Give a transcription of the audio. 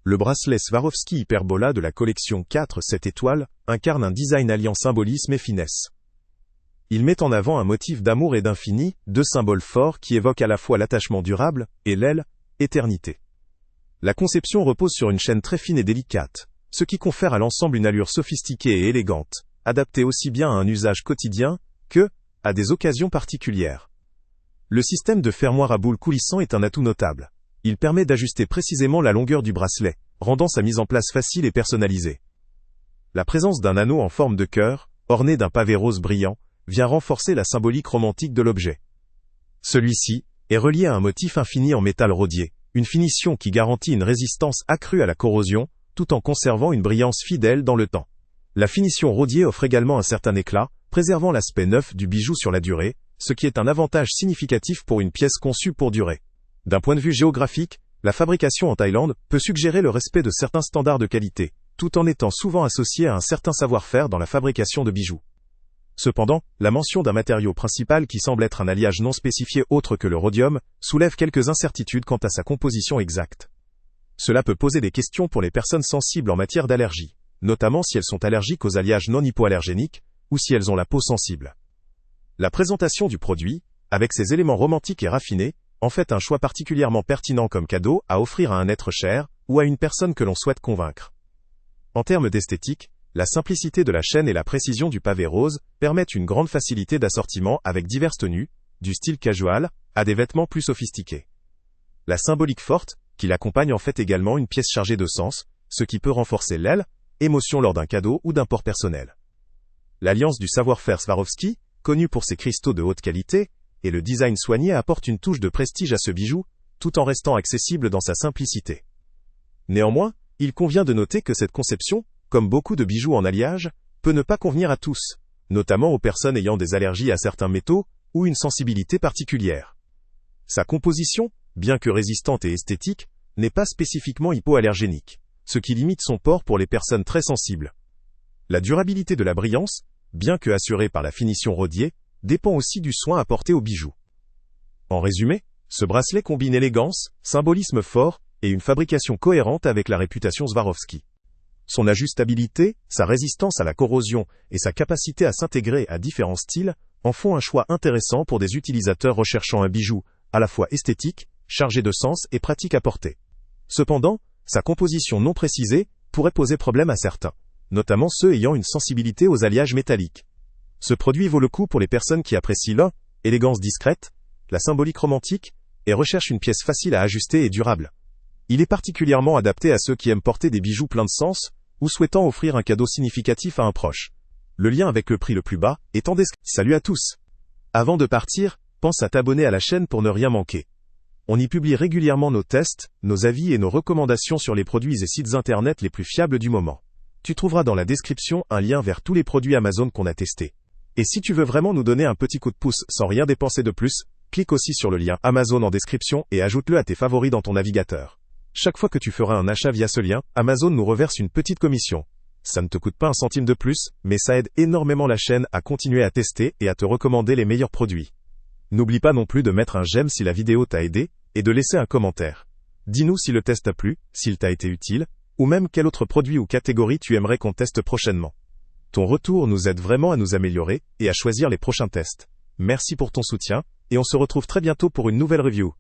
Le bracelet Swarovski Hyperbola de la collection 4-7 étoiles incarne un design alliant symbolisme et finesse. Il met en avant un motif d'amour et d'infini, deux symboles forts qui évoquent à la fois l'attachement durable et l'éternité. La conception repose sur une chaîne très fine et délicate, ce qui confère à l'ensemble une allure sophistiquée et élégante, adaptée aussi bien à un usage quotidien que à des occasions particulières. Le système de fermoir à boules coulissant est un atout notable. Il permet d'ajuster précisément la longueur du bracelet, rendant sa mise en place facile et personnalisée. La présence d'un anneau en forme de cœur, orné d'un pavé rose brillant, vient renforcer la symbolique romantique de l'objet. Celui-ci est relié à un motif infini en métal rodier, une finition qui garantit une résistance accrue à la corrosion, tout en conservant une brillance fidèle dans le temps. La finition rodier offre également un certain éclat, préservant l'aspect neuf du bijou sur la durée, ce qui est un avantage significatif pour une pièce conçue pour durer. D'un point de vue géographique, la fabrication en Thaïlande peut suggérer le respect de certains standards de qualité, tout en étant souvent associée à un certain savoir-faire dans la fabrication de bijoux. Cependant, la mention d'un matériau principal qui semble être un alliage non spécifié autre que le rhodium, soulève quelques incertitudes quant à sa composition exacte. Cela peut poser des questions pour les personnes sensibles en matière d'allergie, notamment si elles sont allergiques aux alliages non hypoallergéniques, ou si elles ont la peau sensible. La présentation du produit, avec ses éléments romantiques et raffinés, en fait un choix particulièrement pertinent comme cadeau à offrir à un être cher, ou à une personne que l'on souhaite convaincre. En termes d'esthétique, la simplicité de la chaîne et la précision du pavé rose permettent une grande facilité d'assortiment avec diverses tenues, du style casual à des vêtements plus sophistiqués. La symbolique forte, qui l'accompagne en fait également une pièce chargée de sens, ce qui peut renforcer l'émotion lors d'un cadeau ou d'un port personnel. L'alliance du savoir-faire Swarovski, connue pour ses cristaux de haute qualité, et le design soigné apportent une touche de prestige à ce bijou, tout en restant accessible dans sa simplicité. Néanmoins, il convient de noter que cette conception, comme beaucoup de bijoux en alliage, peut ne pas convenir à tous, notamment aux personnes ayant des allergies à certains métaux ou une sensibilité particulière. Sa composition, bien que résistante et esthétique, n'est pas spécifiquement hypoallergénique, ce qui limite son port pour les personnes très sensibles. La durabilité de la brillance, bien que assurée par la finition rodier, dépend aussi du soin apporté au bijou. En résumé, ce bracelet combine élégance, symbolisme fort et une fabrication cohérente avec la réputation Swarovski. Son ajustabilité, sa résistance à la corrosion et sa capacité à s'intégrer à différents styles en font un choix intéressant pour des utilisateurs recherchant un bijou à la fois esthétique, chargé de sens et pratique à porter. Cependant, sa composition non précisée pourrait poser problème à certains, notamment ceux ayant une sensibilité aux alliages métalliques. Ce produit vaut le coup pour les personnes qui apprécient l'élégance discrète, la symbolique romantique, et recherchent une pièce facile à ajuster et durable. Il est particulièrement adapté à ceux qui aiment porter des bijoux pleins de sens, ou souhaitant offrir un cadeau significatif à un proche. Le lien avec le prix le plus bas est en description. Salut à tous! Avant de partir, pense à t'abonner à la chaîne pour ne rien manquer. On y publie régulièrement nos tests, nos avis et nos recommandations sur les produits et sites internet les plus fiables du moment. Tu trouveras dans la description un lien vers tous les produits Amazon qu'on a testés. Et si tu veux vraiment nous donner un petit coup de pouce sans rien dépenser de plus, clique aussi sur le lien Amazon en description et ajoute-le à tes favoris dans ton navigateur. Chaque fois que tu feras un achat via ce lien, Amazon nous reverse une petite commission. Ça ne te coûte pas un centime de plus, mais ça aide énormément la chaîne à continuer à tester et à te recommander les meilleurs produits. N'oublie pas non plus de mettre un j'aime si la vidéo t'a aidé, et de laisser un commentaire. Dis-nous si le test t'a plu, s'il t'a été utile, ou même quel autre produit ou catégorie tu aimerais qu'on teste prochainement. Ton retour nous aide vraiment à nous améliorer et à choisir les prochains tests. Merci pour ton soutien, et on se retrouve très bientôt pour une nouvelle review.